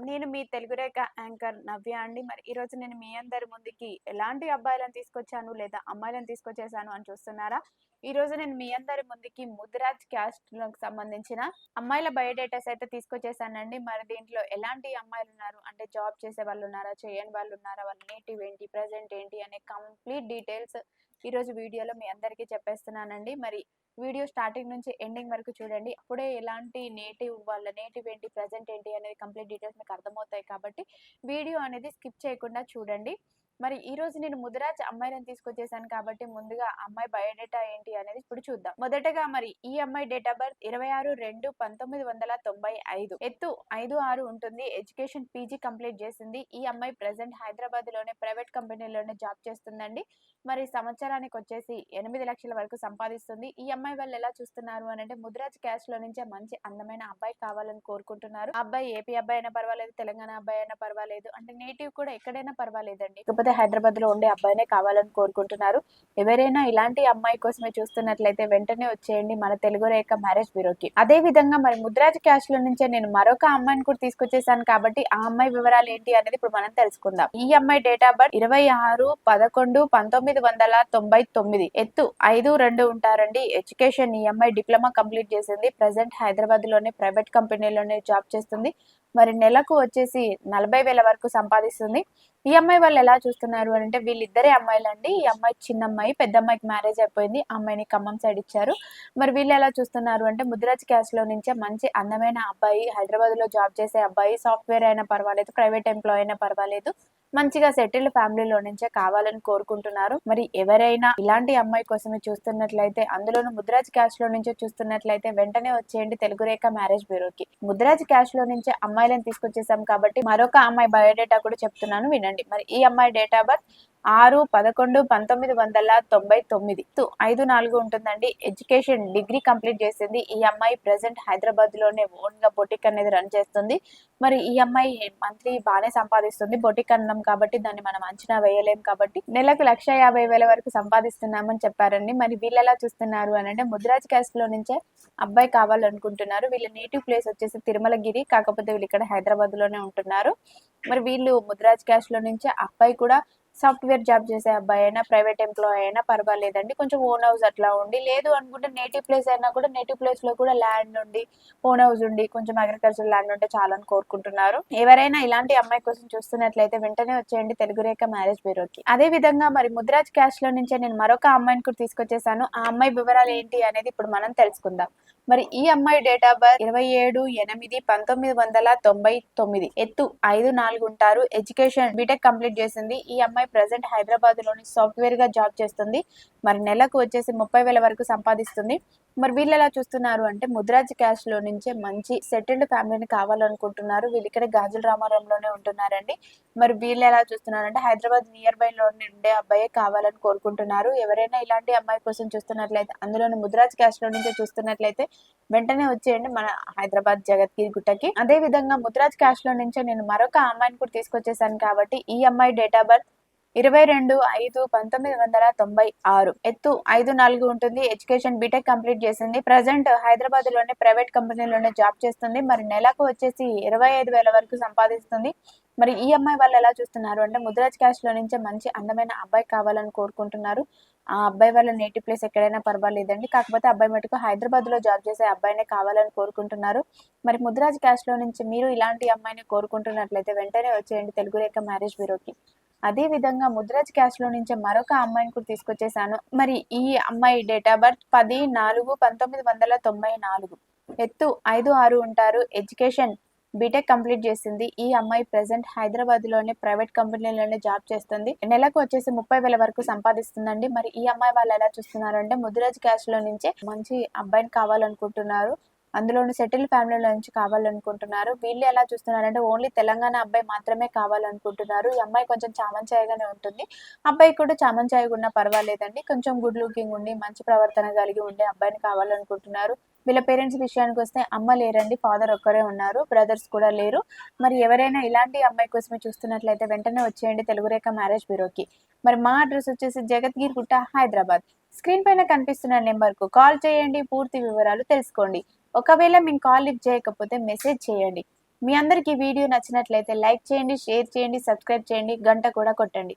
నేను మీ తెలుగు రేఖ యాంకర్ నవ్య అండి. మరి ఈరోజు నేను మీ అందరి ముందుకి ఎలాంటి అబ్బాయిలను తీసుకొచ్చాను లేదా అమ్మాయిలను తీసుకొచ్చేసాను అని చూస్తున్నారా? ఈరోజు నేను మీ అందరి ముందుకి ముదిరాజ్ క్యాస్ట్‌లకు సంబంధించిన అమ్మాయిల బయోడేటాస్ అయితే తీసుకొచ్చేసానండి. మరి దీంట్లో ఎలాంటి అమ్మాయిలున్నారు? అంటే జాబ్ చేసే వాళ్ళున్నారా? చేయని వాళ్ళున్నారా? వాళ్ళ నేటివ్ ఏంటి? ప్రెజెంట్ ఏంటి? అనే కంప్లీట్ డీటెయిల్స్ ఈరోజు వీడియోలో మీ అందరికీ చెప్పేస్తున్నానండి. మరి వీడియో స్టార్టింగ్ నుంచి ఎండింగ్ వరకు చూడండి. అప్పుడే ఎలాంటి వాళ్ళ నేటివ్ ఏంటి, ప్రెజెంట్ ఏంటి అనేది కంప్లీట్ డీటెయిల్స్ మీకు అర్థమవుతాయి కాబట్టి వీడియో అనేది స్కిప్ చేయకుండా చూడండి. మరి ఈరోజు నేను ముదిరాజ్ అమ్మాయిలను తీసుకొచ్చేసాను కాబట్టి ముందుగా అమ్మాయి బయోడేటా ఏంటి అనేది ఇప్పుడు చూద్దాం. మొదటగా మరి ఈ అమ్మాయి డేట్ ఆఫ్ బర్త్ 26/2/1995, ఎత్తు 5'6" ఉంటుంది. ఎడ్యుకేషన్ పీజీ కంప్లీట్ చేసింది. ఈ అమ్మాయి ప్రెసెంట్ హైదరాబాద్ లోనే ప్రైవేట్ కంపెనీలోనే జాబ్ చేస్తుందండి. మరి సంవత్సరానికి వచ్చేసి 8 లక్షల వరకు సంపాదిస్తుంది. ఈ అమ్మాయి వాళ్ళు ఎలా చూస్తున్నారు అని అంటే ముదిరాజ్ క్యాస్ట్ లో నుంచే మంచి అందమైన అబ్బాయి కావాలని కోరుకుంటున్నారు. అబ్బాయి ఏపీ అబ్బాయి అయినా పర్వాలేదు, తెలంగాణ అబ్బాయి అయినా పర్వాలేదు, అంటే నేటివ్ కూడా ఎక్కడైనా పర్వాలేదండి. కాకపోతే హైదరాబాద్ లో ఉండే అబ్బాయినే కావాలని కోరుకుంటున్నారు. ఎవరైనా ఇలాంటి అమ్మాయి కోసమే చూస్తున్నట్లయితే వెంటనే వచ్చేయండి మన తెలుగు రేఖ మ్యారేజ్ బ్యూరోకి. అదే విధంగా మరి ముదిరాజ్ క్యాస్ట్ లో నుంచే నేను మరొక అమ్మాయిని కూడా తీసుకొచ్చేసాను కాబట్టి ఆ అమ్మాయి వివరాలు ఏంటి అనేది ఇప్పుడు మనం తెలుసుకుందాం. ఈ అమ్మాయి డేట్ ఆఫ్ బర్త్ 26/11/1999, ఎత్తు 5'2" ఉంటారండి. ఎడ్యుకేషన్ ఈ అమ్మాయి డిప్లొమా కంప్లీట్ చేసింది. ప్రెసెంట్ హైదరాబాద్ లోనే ప్రైవేట్ కంపెనీలోనే జాబ్ చేస్తుంది. మరి నెలకు వచ్చేసి 40,000 వరకు సంపాదిస్తుంది. ఈ అమ్మాయి వాళ్ళు ఎలా చూస్తున్నారు అని అంటే వీళ్ళిద్దరే అమ్మాయిలండి. ఈ అమ్మాయి చిన్న అమ్మాయి, పెద్ద అమ్మాయికి మ్యారేజ్ అయిపోయింది. ఆ అమ్మాయిని ఖమ్మం సైడ్ ఇచ్చారు. మరి వీళ్ళు ఎలా చూస్తున్నారు అంటే ముదిరాజ్ క్యాస్ట్ లో నుంచే మంచి అందమైన అబ్బాయి, హైదరాబాద్ లో జాబ్ చేసే అబ్బాయి, సాఫ్ట్వేర్ అయినా పర్వాలేదు, ప్రైవేట్ ఎంప్లాయ్ అయినా పర్వాలేదు, మంచిగా సెటిల్డ్ ఫ్యామిలీలో నుంచే కావాలని కోరుకుంటున్నారు. మరి ఎవరైనా ఇలాంటి అమ్మాయి కోసమే చూస్తున్నట్లయితే, అందులోనూ ముదిరాజ్ క్యాస్ట్ లో నుంచే చూస్తున్నట్లయితే వెంటనే వచ్చేయండి తెలుగు రేఖ మ్యారేజ్ బ్యూరోకి. ముదిరాజ్ క్యాస్ట్ లో నుంచే అమ్మాయిలను తీసుకొచ్చేసాం కాబట్టి మరొక అమ్మాయి బయోడేటా కూడా చెప్తున్నాను వినండి. మరి ఈ అమ్మాయి డేట్ ఆఫ్ బర్త్ 6/11/1999, 5'4" ఉంటుందండి. ఎడ్యుకేషన్ డిగ్రీ కంప్లీట్ చేసింది. ఈ అమ్మాయి ప్రెసెంట్ హైదరాబాద్ లోనే ఓన్ గా బొటిక్ అనేది రన్ చేస్తుంది. మరి ఈ అమ్మాయి మంత్లీ బాగానే సంపాదిస్తుంది. బొటిక్ అన్నాం కాబట్టి దాన్ని మనం అంచనా వేయలేం కాబట్టి నెలకు 1,50,000 వరకు సంపాదిస్తున్నామని చెప్పారండి. మరి వీళ్ళు ఎలా చూస్తున్నారు అని అంటే ముదిరాజ్ క్యాస్ట్ లో నుంచే అబ్బాయి కావాలనుకుంటున్నారు. వీళ్ళ నేటివ్ ప్లేస్ వచ్చేసి తిరుమలగిరి, కాకపోతే వీళ్ళు ఇక్కడ హైదరాబాద్ లోనే ఉంటున్నారు. మరి వీళ్ళు ముదిరాజ్ క్యాస్ట్ లో నుంచే అబ్బాయి కూడా సాఫ్ట్వేర్ జాబ్ చేసే అబ్బాయి అయినా, ప్రైవేట్ ఎంప్లాయ్ అయినా పర్వాలేదండి. కొంచెం ఓన్ హౌస్ అట్లా ఉండి, లేదు అనుకుంటే నేటివ్ ప్లేస్ అయినా కూడా నేటివ్ ప్లేస్ లో కూడా ల్యాండ్ ఉండి, ఓన్ హౌస్ ఉండి, కొంచెం అగ్రికల్చర్ ల్యాండ్ ఉంటే చాలని కోరుకుంటున్నారు. ఎవరైనా ఇలాంటి అమ్మాయి కోసం చూస్తున్నట్లయితే వెంటనే వచ్చేయండి తెలుగు రేఖ మ్యారేజ్ బ్యూరోకి. అదే విధంగా మరి ముదిరాజ్ క్యాస్ట్ లో నుంచే నేను మరొక అమ్మాయిని కూడా తీసుకొచ్చేసాను. ఆ అమ్మాయి వివరాలు ఏంటి అనేది ఇప్పుడు మనం తెలుసుకుందాం. మరి ఈ అమ్మాయి డేట్ ఆఫ్ బర్త్ 27/8/1999, ఎత్తు 5'4" ఉంటారు. ఎడ్యుకేషన్ బీటెక్ కంప్లీట్ చేసింది. ఈ అమ్మాయి ప్రెసెంట్ హైదరాబాద్ లోని సాఫ్ట్వేర్ గా జాబ్ చేస్తుంది. మరి నెలకు వచ్చేసి 30,000 వరకు సంపాదిస్తుంది. మరి వీళ్ళు ఎలా చూస్తున్నారు అంటే ముదిరాజ్ క్యాస్ట్ లో నుంచే మంచి సెటిల్డ్ ఫ్యామిలీని కావాలనుకుంటున్నారు. వీళ్ళు ఇక్కడ గాజుల రామారంలోనే ఉంటున్నారండి. మరి వీళ్ళు ఎలా చూస్తున్నారంటే హైదరాబాద్ నియర్ బై లో ఉండే అబ్బాయే కావాలని కోరుకుంటున్నారు. ఎవరైనా ఇలాంటి అమ్మాయి కోసం చూస్తున్నట్లయితే, అందులోని ముదిరాజ్ క్యాస్ట్ లో నుంచే చూస్తున్నట్లయితే వెంటనే వచ్చేయండి మన హైదరాబాద్ జగద్గిరి గుట్టకి. అదే విధంగా ముదిరాజ్ క్యాస్ట్ లో నుంచే నేను మరొక అమ్మాయిని కూడా తీసుకొచ్చేసాను కాబట్టి ఈ అమ్మాయి డేట్ ఆఫ్ బర్త్ 22/5/1996, ఎత్తు 5'4" ఉంటుంది. ఎడ్యుకేషన్ బీటెక్ కంప్లీట్ చేసింది. ప్రజెంట్ హైదరాబాద్ లోనే ప్రైవేట్ కంపెనీలోనే జాబ్ చేస్తుంది. మరి నెలకు వచ్చేసి 25,000 వరకు సంపాదిస్తుంది. మరి ఈ అమ్మాయి వాళ్ళు ఎలా చూస్తున్నారు అంటే ముదిరాజ్ క్యాస్ట్ లో నుంచే మంచి అందమైన అబ్బాయి కావాలని కోరుకుంటున్నారు. ఆ అబ్బాయి వాళ్ళ నేటివ్ ప్లేస్ ఎక్కడైనా పర్వాలేదండి. కాకపోతే అబ్బాయి మటుకు హైదరాబాద్ లో జాబ్ చేసే అబ్బాయినే కావాలని కోరుకుంటున్నారు. మరి ముదిరాజ్ క్యాస్ట్ లో నుంచి మీరు ఇలాంటి అమ్మాయిని కోరుకుంటున్నట్లయితే వెంటనే వచ్చేయండి తెలుగు రేఖ మ్యారేజ్ బ్యూరోకి. అదే విధంగా ముదిరాజ్ క్యాస్ట్ లో నుంచి మరొక అమ్మాయిని కూడా తీసుకొచ్చేసాను. మరి ఈ అమ్మాయి డేట్ ఆఫ్ బర్త్ 10/4/1994, ఎత్తు 5'6" ఉంటారు. ఎడ్యుకేషన్ బీటెక్ కంప్లీట్ చేసింది. ఈ అమ్మాయి ప్రెసెంట్ హైదరాబాద్ లోనే ప్రైవేట్ కంపెనీలోనే జాబ్ చేస్తుంది. నెలకు వచ్చేసి 30,000 వరకు సంపాదిస్తుందండి. మరి ఈ అమ్మాయి వాళ్ళు ఎలా చూస్తున్నారు అంటే ముదిరాజ్ క్యాస్ట్ లో నుంచే మంచి అబ్బాయిని కావాలనుకుంటున్నారు. అందులోని సెటిల్ ఫ్యామిలీలో నుంచి కావాలనుకుంటున్నారు. వీళ్ళు ఎలా చూస్తున్నారంటే ఓన్లీ తెలంగాణ అబ్బాయి మాత్రమే కావాలనుకుంటున్నారు. ఈ అమ్మాయి కొంచెం చామంచాయగానే ఉంటుంది. అబ్బాయి కూడా చామంచాయగా ఉన్నా పర్వాలేదండి. కొంచెం గుడ్ లుకింగ్ ఉండి మంచి ప్రవర్తన కలిగి ఉండే అబ్బాయిని కావాలనుకుంటున్నారు. వీళ్ళ పేరెంట్స్ విషయానికి వస్తే అమ్మ లేరండి, ఫాదర్ ఒక్కరే ఉన్నారు, బ్రదర్స్ కూడా లేరు. మరి ఎవరైనా ఇలాంటి అమ్మాయి కోసమే చూస్తున్నట్లయితే వెంటనే వచ్చేయండి తెలుగు రేఖ మ్యారేజ్ బ్యూరోకి. మరి మా అడ్రస్ వచ్చేసి జగద్గిరి గుట్ట, హైదరాబాద్. స్క్రీన్ పైన కనిపిస్తున్న నెంబర్ కు కాల్ చేయండి, పూర్తి వివరాలు తెలుసుకోండి. ఒకవేళ మేము కాల్ లిఫ్ట్ చేయకపోతే మెసేజ్ చేయండి. మీ అందరికి వీడియో నచ్చినట్లయితే లైక్ చేయండి, షేర్ చేయండి, సబ్స్క్రైబ్ చేయండి, గంట కూడా కొట్టండి.